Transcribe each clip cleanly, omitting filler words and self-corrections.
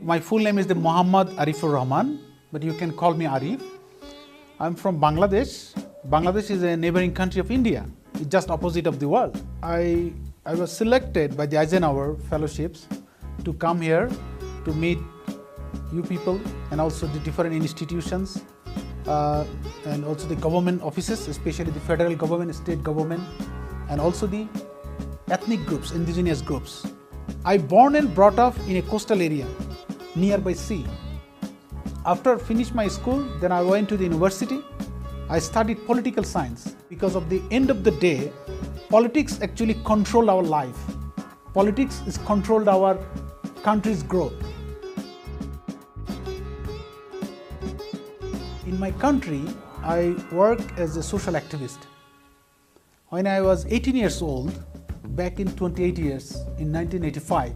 My full name is the Mohammed Arifur Rahman, but you can call me Arif. I'm from Bangladesh. Bangladesh is a neighboring country of India. It's just opposite of the world. I was selected by the Eisenhower fellowships to come here to meet you people and also the different institutions and also the government offices, especially the federal government, state government, and also the ethnic groups, indigenous groups. I born and brought up in a coastal area nearby sea. After finished my school, then I went to the university. I studied political science because of the end of the day, politics actually control our life. Politics is controlled our country's growth. In my country, I work as a social activist. When I was 18 years old, back in 28 years, in 1985,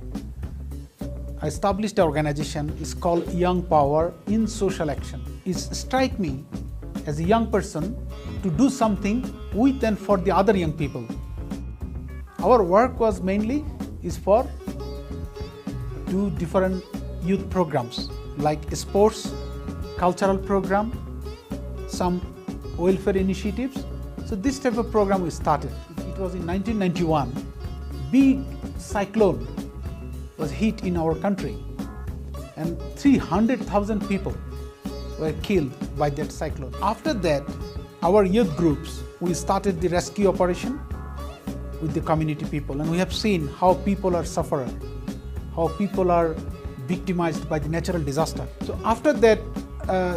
I established an organization. It's called Young Power in Social Action. It struck me as a young person to do something with and for the other young people. Our work was mainly for do different youth programs like sports, cultural program, some welfare initiatives. So this type of program we started. It was in 1991. Big cyclone was hit in our country and 300,000 people were killed by that cyclone. After that, our youth groups, we started the rescue operation with the community people, and we have seen how people are suffering, how people are victimized by the natural disaster. So after that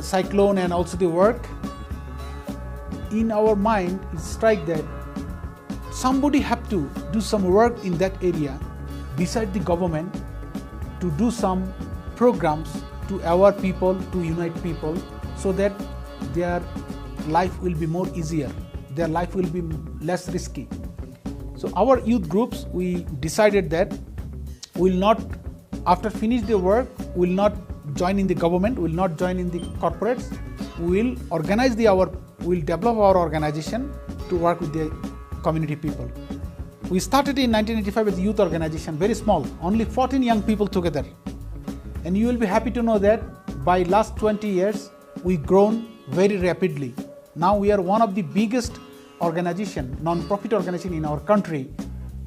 cyclone and also the work, in our mind it strike that somebody have to do some work in that area beside the government to do some programs to aware people, to unite people, so that their life will be more easier, their life will be less risky. So our youth groups, we decided that we will not, after finish the work, we will not join in the government, we will not join in the corporates, we will organize we will develop our organization to work with the community people. We started in 1985 as a youth organization, very small, only 14 young people together. And you will be happy to know that by last 20 years, we've grown very rapidly. Now we are one of the biggest organization, non-profit organization in our country,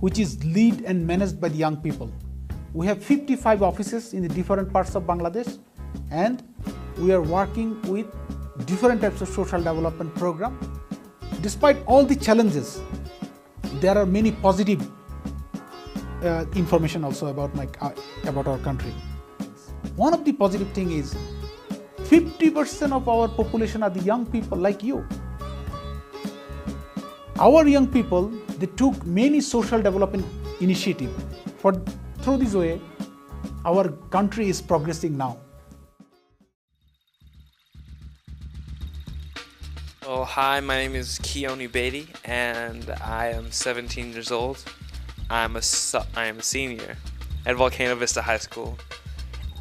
which is led and managed by the young people. We have 55 offices in the different parts of Bangladesh, and we are working with different types of social development program. Despite all the challenges, there are many positive information also about our country. One of the positive thing is 50% of our population are the young people like you. Our young people, they took many social development initiatives. Through this way, our country is progressing now. Oh, hi, my name is Keone Beatty, and I am 17 years old. I am a senior at Volcano Vista High School.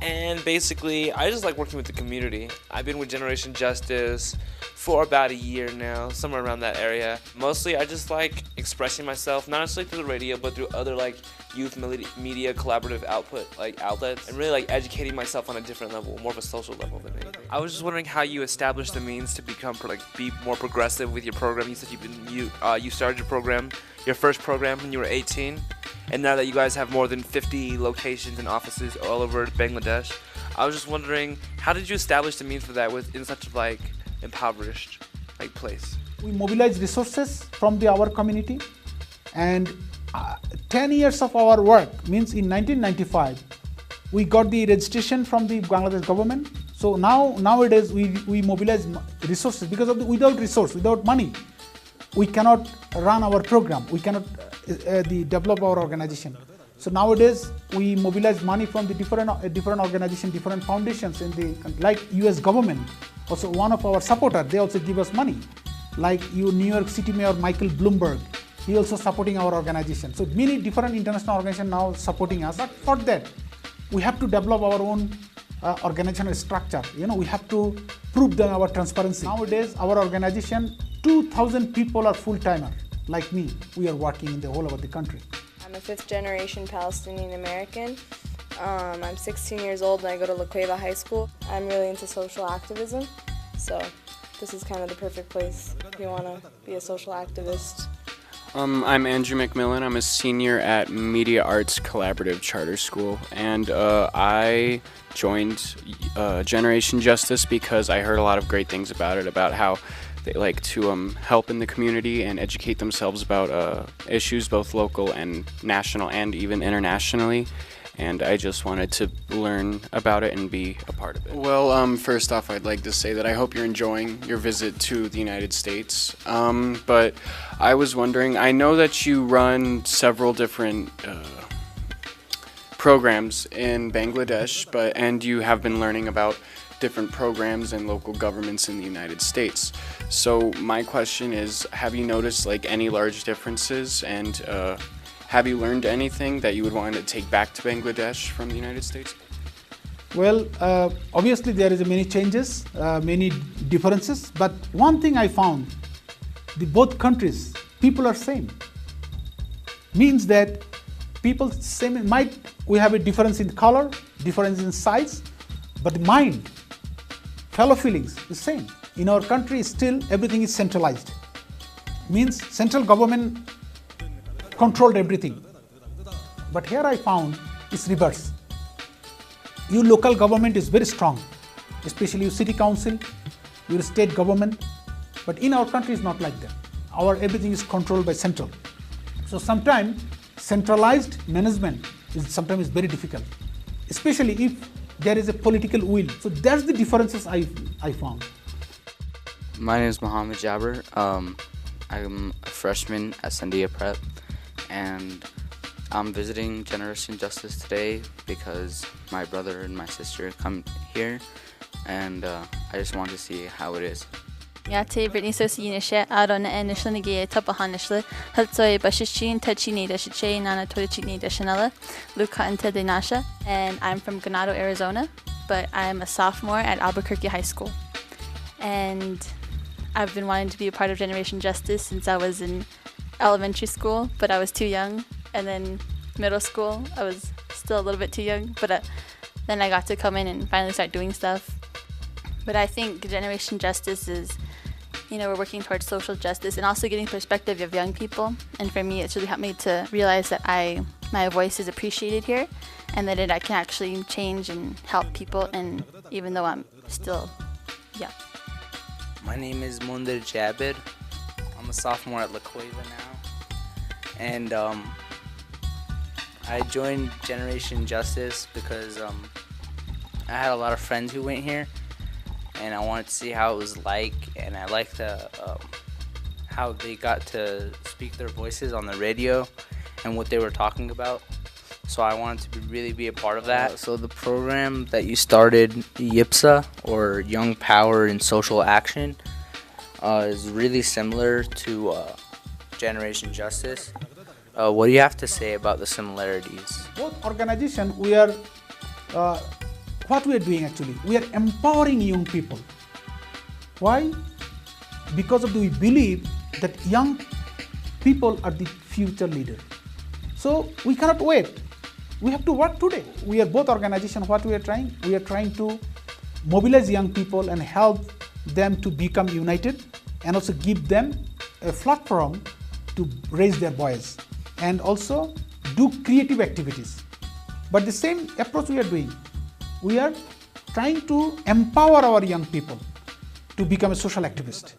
And basically, I just like working with the community. I've been with Generation Justice for about a year now, somewhere around that area. Mostly, I just like expressing myself, not necessarily through the radio, but through other like youth media collaborative outlets, and really like educating myself on a different level, more of a social level than anything. I was just wondering how you established the means to become be more progressive with your program. You said you started your first program when you were 18. And now that you guys have more than 50 locations and offices all over Bangladesh, I was just wondering, how did you establish the means for that in such a impoverished place? We mobilize resources from our community, and 10 years of our work means in 1995 we got the registration from the Bangladesh government. So nowadays we mobilize resources because without money, we cannot run our program. We cannot develop our organization. So nowadays we mobilize money from the different organizations, different foundations like U.S. government. Also one of our supporters, they also give us money. Like New York City Mayor Michael Bloomberg, he also supporting our organization. So many different international organizations now supporting us. But for that, we have to develop our own organizational structure. We have to prove them our transparency. Nowadays, our organization, 2,000 people are full-timer. Like me, we are working in the whole over the country. I'm a fifth-generation Palestinian American, I'm 16 years old and I go to La Cueva High School. I'm really into social activism, so this is kind of the perfect place if you want to be a social activist. I'm Andrew McMillan. I'm a senior at Media Arts Collaborative Charter School, and I joined Generation Justice because I heard a lot of great things about it, about how they like to help in the community and educate themselves about issues both local and national and even internationally. And I just wanted to learn about it and be a part of it. Well, first off, I'd like to say that I hope you're enjoying your visit to the United States. But I was wondering, I know that you run several different programs in Bangladesh, and you have been learning about different programs and local governments in the United States. So my question is, have you noticed like any large differences, and have you learned anything that you would want to take back to Bangladesh from the United States? Well, obviously there is many changes, many differences, but one thing I found, both countries, people are same. Means that people same, we have a difference in color, difference in size, but mind, fellow feelings, the same. In our country still everything is centralized. Means central government controlled everything. But here I found it's reverse. Your local government is very strong, especially your city council, your state government. But in our country it's not like that. Everything is controlled by central. So sometimes centralized management is sometimes very difficult, especially if there is a political will. So that's the differences I found. My name is Mohammed. I'm a freshman at Sandia Prep, and I'm visiting Generation Justice today because my brother and my sister come here, and I just want to see how it is. Yate Brittany Sosi Aron and Nishanagi Tapahanishla, Hatsoy Bashichin, Tachini, Dashiche, Nana Torichini, Dashanella, Luca and Tedinasha, and I'm from Ganado, Arizona, but I'm a sophomore at Albuquerque High School. And I've been wanting to be a part of Generation Justice since I was in elementary school, but I was too young, and then middle school, I was still a little bit too young, but then I got to come in and finally start doing stuff. But I think Generation Justice is, we're working towards social justice and also getting perspective of young people. And for me, it's really helped me to realize that my voice is appreciated here, and that I can actually change and help people, and even though I'm still young. My name is Mundir Jabir. I'm a sophomore at La Cueva now, and I joined Generation Justice because I had a lot of friends who went here, and I wanted to see how it was like, and I liked how they got to speak their voices on the radio and what they were talking about. So I wanted to really be a part of that. So the program that you started, YPSA, or Young Power in Social Action, is really similar to Generation Justice. What do you have to say about the similarities? Both organizations, what we are doing actually, we are empowering young people. Why? Because we believe that young people are the future leaders. So we cannot wait. We have to work today. We are both organizations, what we are trying to mobilize young people and help them to become united, and also give them a platform to raise their voice and also do creative activities. But the same approach we are doing, we are trying to empower our young people to become a social activist.